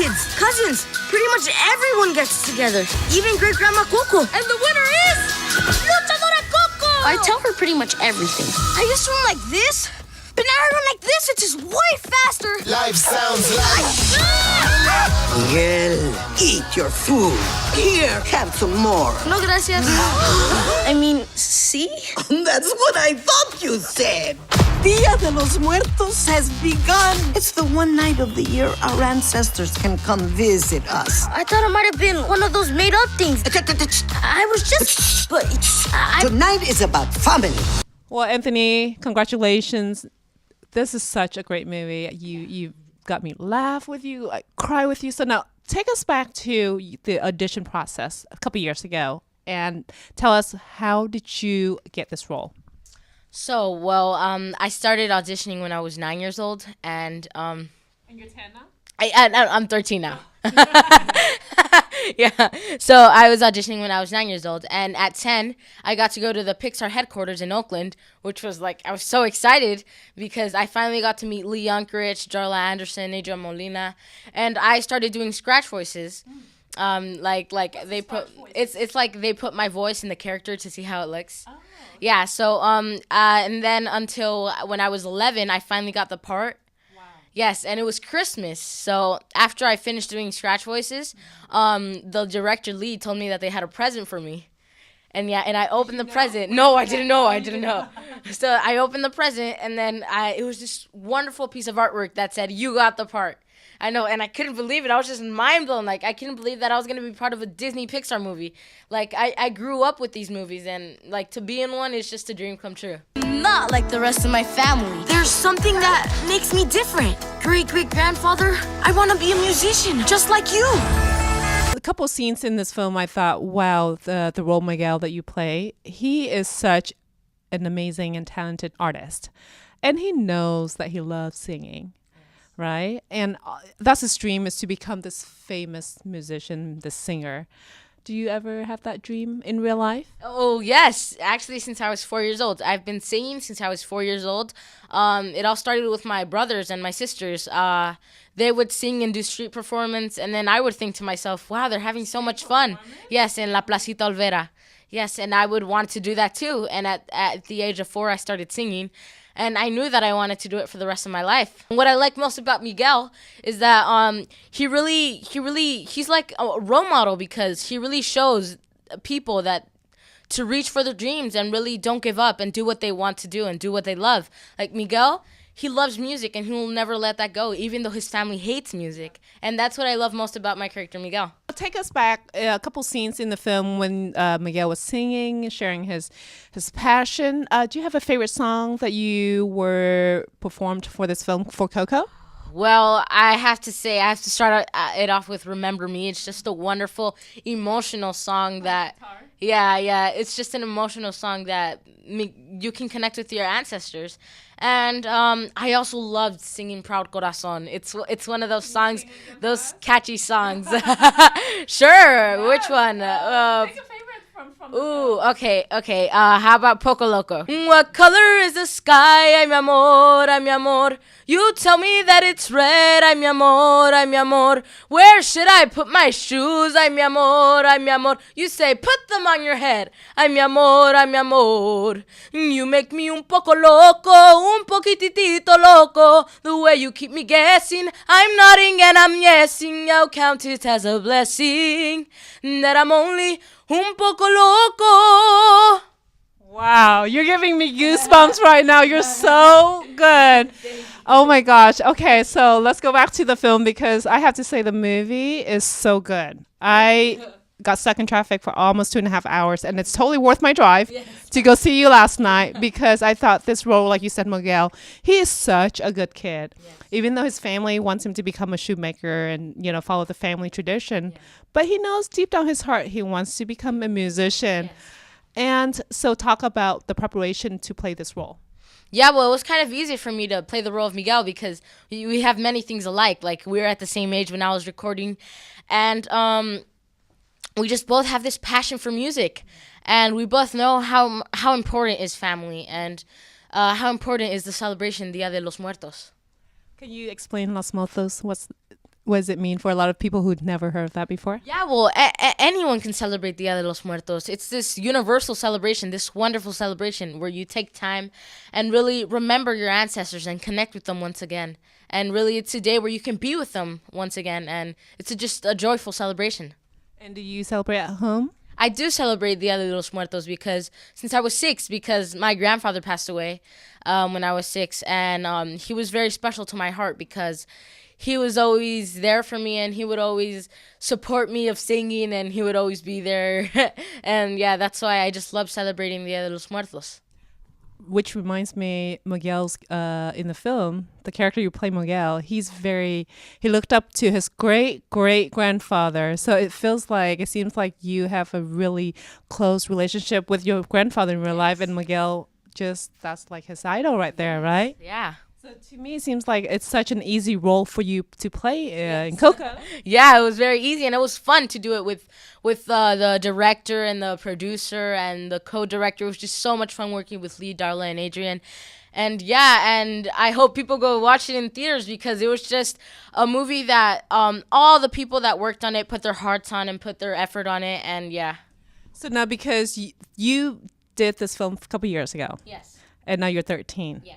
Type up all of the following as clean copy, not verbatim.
kids, cousins. Pretty much everyone gets together. Even great-grandma Coco. And the winner is... Luchadora Coco! I tell her pretty much everything. I used to run like this, but now I run like this. It's just way faster. Life sounds like... Miguel, eat your food. Here, have some more. No, gracias. I mean, see? That's what I thought you said. Dia de los Muertos has begun. It's the one night of the year our ancestors can come visit us. I thought it might have been one of those made-up things. I was just... But Tonight is about family. Well, Anthony, congratulations. This is such a great movie. You got me laugh with you, cry with you. So now take us back to the audition process a couple years ago and tell us, how did you get this role? So, well, I started auditioning when I was 9 years old, and you're 10 now? I'm 13 now. Yeah. So I was auditioning when I was 9 years old, and at 10, I got to go to the Pixar headquarters in Oakland, which was I was so excited because I finally got to meet Lee Unkrich, Darla Anderson, Adrian Molina, and I started doing scratch voices. They put it's like they put my voice in the character to see how it looks. Oh. Yeah, so and then until when I was 11, I finally got the part. Wow. Yes, and it was Christmas. So after I finished doing scratch voices, the director Lee told me that they had a present for me. And I opened the present. No, I didn't know. So I opened the present, and then it was this wonderful piece of artwork that said, "You got the part." I know, and I couldn't believe it. I was just mind blown. I couldn't believe that I was going to be part of a Disney Pixar movie. I grew up with these movies, and, to be in one is just a dream come true. Not like the rest of my family. there's something that makes me different. Great-great-grandfather, I want to be a musician, just like you. A couple of scenes in this film, I thought, wow, the role Miguel that you play, he is such an amazing and talented artist. And he knows that he loves singing. Right? And that's his dream, is to become this famous musician, this singer. Do you ever have that dream in real life? Oh, yes. Actually, since I was 4 years old. I've been singing since I was 4 years old. It all started with my brothers and my sisters. They would sing and do street performance, and then I would think to myself, wow, they're having so much fun. Yes, in La Placita Olvera. Yes, and I would want to do that too. And at the age of 4, I started singing. And I knew that I wanted to do it for the rest of my life. What I like most about Miguel is that he's like a role model, because he really shows people that to reach for their dreams and really don't give up and do what they want to do and do what they love. Like Miguel, he loves music, and he will never let that go, even though his family hates music. And that's what I love most about my character, Miguel. Take us back a couple scenes in the film when Miguel was singing, sharing his passion. Do you have a favorite song that you were performed for this film for COCO? Well, I have to start it off with Remember Me. It's just a wonderful, emotional song that... Yeah, it's just an emotional song that you can connect with your ancestors. And I also loved singing Proud Corazon. It's one of those songs, those catchy songs. Sure, which one? Pick a favorite from Ooh, okay. How about Poco Loco? What color is the sky? Ay, mi amor, ay, mi amor. You tell me that it's red. Ay, mi amor, ay, mi amor. Where should I put my shoes? Ay, mi amor, ay, mi amor. You say, put them on your head. Ay, mi amor, ay, mi amor. You make me un poco loco, un poquitito loco. The way you keep me guessing, I'm nodding and I'm yesing. I'll count it as a blessing that I'm only un poco loco. Wow, you're giving me goosebumps right now. You're so good. Oh my gosh. Okay, so let's go back to the film, because I have to say the movie is so good. I got stuck in traffic for almost 2.5 hours, and it's totally worth my drive to go see you last night, because I thought this role, like you said, Miguel, he is such a good kid. Yes. Even though his family wants him to become a shoemaker and, follow the family tradition, but he knows deep down his heart he wants to become a musician. Yes. And so talk about the preparation to play this role. Yeah, well, it was kind of easy for me to play the role of Miguel, because we have many things alike. Like, we were at the same age when I was recording, and we just both have this passion for music, and we both know how important is family, and how important is the celebration Dia de los Muertos. Can you explain Los Muertos? what does it mean for a lot of people who'd never heard of that before? Yeah, well, anyone can celebrate Dia de los Muertos. It's this universal celebration, this wonderful celebration where you take time and really remember your ancestors and connect with them once again. And really, it's a day where you can be with them once again, and it's just a joyful celebration. And do you celebrate at home? I do celebrate Dia de los Muertos because since I was 6, because my grandfather passed away when I was 6, and he was very special to my heart because he was always there for me, and he would always support me of singing, and he would always be there. And yeah, that's why I just love celebrating Dia de los Muertos. Which reminds me, Miguel's in the film, the character you play, Miguel, he looked up to his great-great-grandfather. So it seems like you have a really close relationship with your grandfather in real life, and Miguel that's like his idol right there, right? Yeah. So to me, it seems like it's such an easy role for you to play in COCO. Yeah, it was very easy, and it was fun to do it with the director and the producer and the co-director. It was just so much fun working with Lee, Darla, and Adrian. And yeah, and I hope people go watch it in theaters because it was just a movie that all the people that worked on it put their hearts on and put their effort on it, and yeah. So now because you did this film a couple years ago. Yes. And now you're 13. Yeah.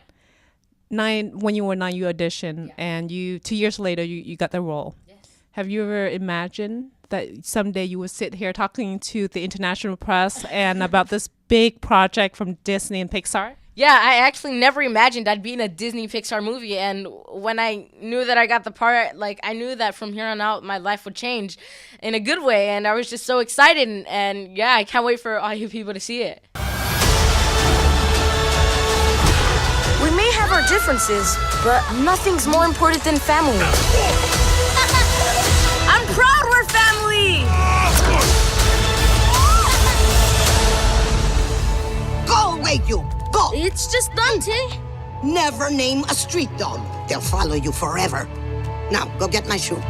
When you were 9, you auditioned, and 2 years later, you got the role. Yes. Have you ever imagined that someday you would sit here talking to the international press and about this big project from Disney and Pixar? Yeah, I actually never imagined I'd be in a Disney Pixar movie, and when I knew that I got the part, like, I knew that from here on out my life would change in a good way, and I was just so excited, and yeah, I can't wait for all you people to see it. We may have our differences, but nothing's more important than family. I'm proud we're family! Go away, you! Go! It's just Dante. Never name a street dog. They'll follow you forever. Now, go get my shoe.